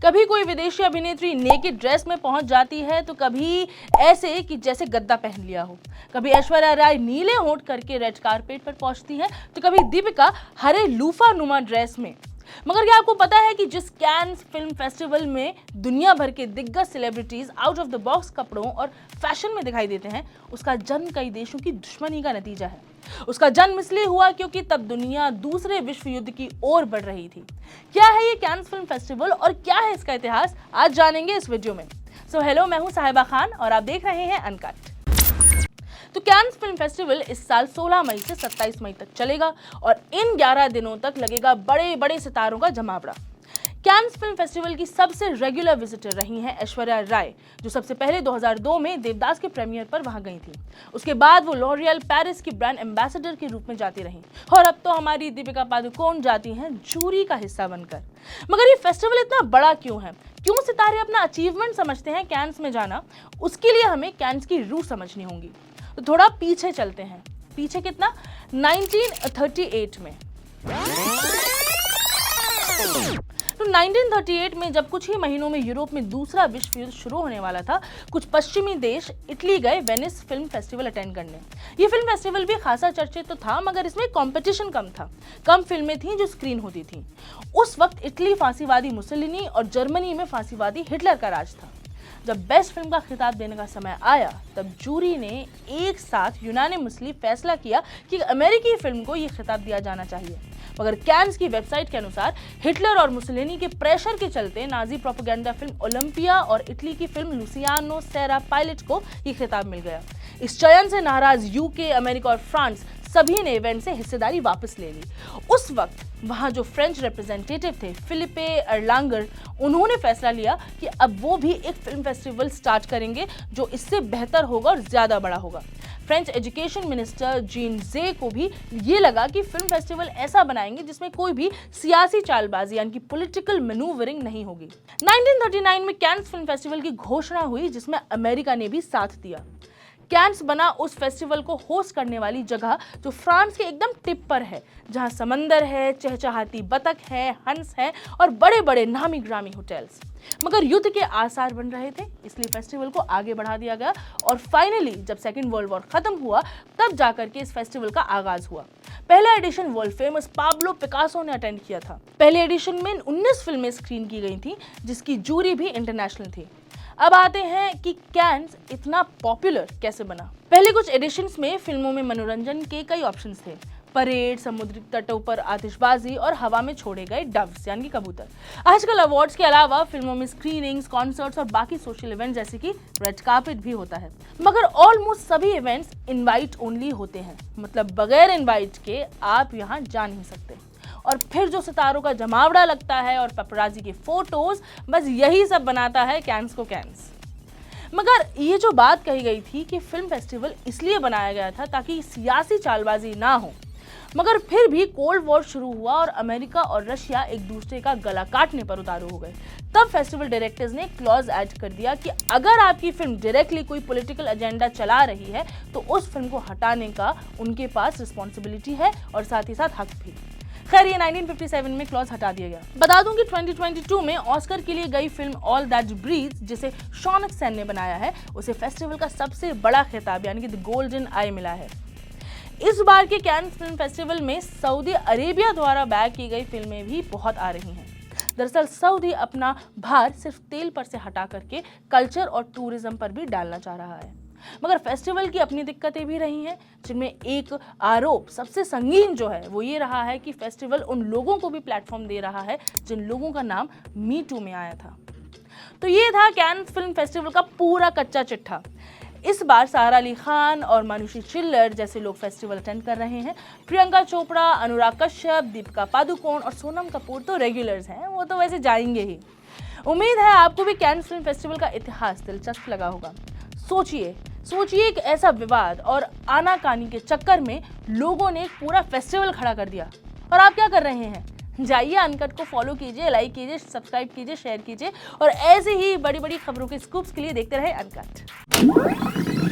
कभी कोई विदेशी अभिनेत्री नेकेड ड्रेस में पहुंच जाती है तो कभी ऐसे कि जैसे गद्दा पहन लिया हो। कभी ऐश्वर्या राय नीले होंठ करके रेड कारपेट पर पहुंचती है तो कभी दीपिका हरे लूफा नुमा ड्रेस में। मगर क्या आपको पता है कि जिस कैन्स फिल्म फेस्टिवल में दुनिया भर के दिग्गज celebrities out of the box कपड़ों और फैशन में दिखाई देते हैं, उसका जन्म कई देशों की दुश्मनी का नतीजा है। उसका जन्म इसलिए हुआ क्योंकि तब दुनिया दूसरे विश्व युद्ध की ओर बढ़ रही थी। क्या है ये कैन्स फिल्म फेस्टिवल और क्या है इसका इतिहास, आज जानेंगे इस वीडियो में। हेलो, मैं हूं साहिबा खान और आप देख रहे हैं अनकट। तो कैन्स फिल्म फेस्टिवल इस साल 16 मई से 27 मई तक चलेगा और इन 11 दिनों तक लगेगा बड़े बड़े सितारों का जमावड़ा। कैन्स फिल्म फेस्टिवल की सबसे रेगुलर विजिटर रही हैं ऐश्वर्या राय, जो सबसे पहले 2002 में देवदास के प्रीमियर पर वहां गई थी। उसके बाद वो लॉरियल पेरिस की ब्रांड एम्बेसडर के रूप में जाती रहीं और अब तो हमारी दीपिका पादुकोण जाती हैं जूरी का हिस्सा बनकर। मगर ये फेस्टिवल इतना बड़ा क्यों है, क्यों सितारे अपना अचीवमेंट समझते हैं कैन्स में जाना, उसके लिए हमें कैन्स की रूह समझनी होगी। तो थोड़ा पीछे चलते हैं। पीछे कितना? 1938 में। तो 1938 में जब कुछ ही महीनों में यूरोप में दूसरा विश्व युद्ध शुरू होने वाला था, कुछ पश्चिमी देश इटली गए वेनिस फिल्म फेस्टिवल अटेंड करने। ये फिल्म फेस्टिवल भी खासा चर्चित तो था, मगर इसमें कंपटीशन कम था। कम फिल्में थीं जो स्क्रीन होती थीं। उस वक्त इटली फांसीवादी मुसोलिनी और जर्मनी में फांसीवादी हिटलर का राज था। जब बेस्ट फिल्म का खिताब देने का समय आया, तब जूरी ने एक साथ यूनानिमसली फैसला किया कि अमेरिकी फिल्म को यह खिताब दिया जाना चाहिए। मगर कैन्स की वेबसाइट के अनुसार हिटलर और मुसोलिनी के प्रेशर के चलते नाजी प्रोपेगेंडा फिल्म ओलंपिया और इटली की फिल्म लुसियानो सेरा पायलट को यह खिताब मिल गया। इस चयन से नाराज यूके, अमेरिका और फ्रांस सभी ने इवेंट से हिस्सेदारी वापस ले ली। उस वक्त वहां जो फ्रेंच रिप्रेजेंटेटिव थे फिलिपे एर्लांगर, उन्होंने फैसला लिया कि अब वो भी एक फिल्म फेस्टिवल स्टार्ट करेंगे जो इससे बेहतर होगा और ज्यादा बड़ा होगा। फ्रेंच एजुकेशन मिनिस्टर जीन जे को भी ये लगा कि फिल्म फेस्टिवल ऐसा बनाएंगे जिसमें कोई भी सियासी चालबाजी यानी कि पॉलिटिकल मैनूवरिंग नहीं होगी। 1939 में कैन्स फिल्म फेस्टिवल की घोषणा हुई, जिसमें अमेरिका ने भी साथ दिया। कैन्स बना उस फेस्टिवल को होस्ट करने वाली जगह जो फ्रांस के एकदम टिप पर है, जहां समंदर है, चहचहाती बतख है, हंस है और बड़े बड़े नामी ग्रामी होटल्स। मगर युद्ध के आसार बन रहे थे, इसलिए फेस्टिवल को आगे बढ़ा दिया गया और फाइनली जब सेकेंड वर्ल्ड वॉर खत्म हुआ, तब जाकर के इस फेस्टिवल का आगाज हुआ। पहला edition world famous Pablo Picasso ने अटेंड किया था। पहले एडिशन में 19 फिल्में स्क्रीन की गई थी, जिसकी जूरी भी इंटरनेशनल थी। अब आते हैं कि कैन्स इतना पॉपुलर कैसे बना। पहले कुछ एडिशंस में फिल्मों में मनोरंजन के कई ऑप्शंस थे। परेड, समुद्री तटों पर आतिशबाजी और हवा में छोड़े गए डव्स यानी कि कबूतर। आजकल अवार्ड्स के अलावा फिल्मों में स्क्रीनिंग्स, कॉन्सर्ट्स और बाकी सोशल इवेंट जैसे कि रेड कार्पेट भी होता है। मगर ऑलमोस्ट सभी इवेंट्स इनवाइट ओनली होते हैं, मतलब बगैर इनवाइट के आप यहाँ जा नहीं सकते। और फिर जो सितारों का जमावड़ा लगता है और पेपराजी के फोटोज, बस यही सब बनाता है कैन्स को कैन्स। मगर ये जो बात कही गई थी कि फिल्म फेस्टिवल इसलिए बनाया गया था ताकि सियासी चालबाजी ना हो, मगर फिर भी कोल्ड वॉर शुरू हुआ और अमेरिका और रशिया एक दूसरे का गला काटने पर उतारू हो गए। तब फेस्टिवल डायरेक्टर्स ने क्लॉज ऐड कर दिया कि अगर आपकी फिल्म डायरेक्टली कोई पॉलिटिकल एजेंडा चला रही है तो उस फिल्म को हटाने का उनके पास रिस्पॉन्सिबिलिटी है और साथ ही साथ हक भी। खैर, ये 1957 में क्लॉज हटा दिया गया। बता दूं कि 2022 में ऑस्कर के लिए गई फिल्म ऑल दैट ब्रीथ्स, जिसे शॉन एक्सन ने बनाया है, उसे फेस्टिवल का सबसे बड़ा खिताब यानी कि द गोल्डन आई मिला है। इस बार के कैन्स फिल्म फेस्टिवल में सऊदी अरेबिया द्वारा बैक की गई फिल्में भी बहुत आ रही हैं। दरअसल सऊदी अपना भार सिर्फ तेल पर से हटा करके कल्चर और टूरिज्म पर भी डालना चाह रहा है। मगर फेस्टिवल की अपनी दिक्कतें भी रही हैं, जिनमें एक आरोप सबसे संगीन जो है वो ये रहा है कि फेस्टिवल उन लोगों को भी प्लेटफॉर्म दे रहा है जिन लोगों का नाम मी टू में आया था। तो ये था कैन्स फिल्म फेस्टिवल का पूरा कच्चा चिट्ठा। इस बार सारा अली खान और मानुषी चिल्लर जैसे लोग फेस्टिवल अटेंड कर रहे हैं। प्रियंका चोपड़ा, अनुराग कश्यप, दीपिका पादुकोण और सोनम कपूर तो रेगुलर्स हैं, वो तो वैसे जाएंगे ही। उम्मीद है आपको भी कैन्स फिल्म फेस्टिवल का इतिहास दिलचस्प लगा होगा। सोचिए एक ऐसा विवाद और आनाकानी के चक्कर में लोगों ने एक पूरा फेस्टिवल खड़ा कर दिया, और आप क्या कर रहे हैं? जाइए अनकट को फॉलो कीजिए, लाइक कीजिए, सब्सक्राइब कीजिए, शेयर कीजिए और ऐसे ही बड़ी बड़ी खबरों के स्कूप्स के लिए देखते रहे अनकट।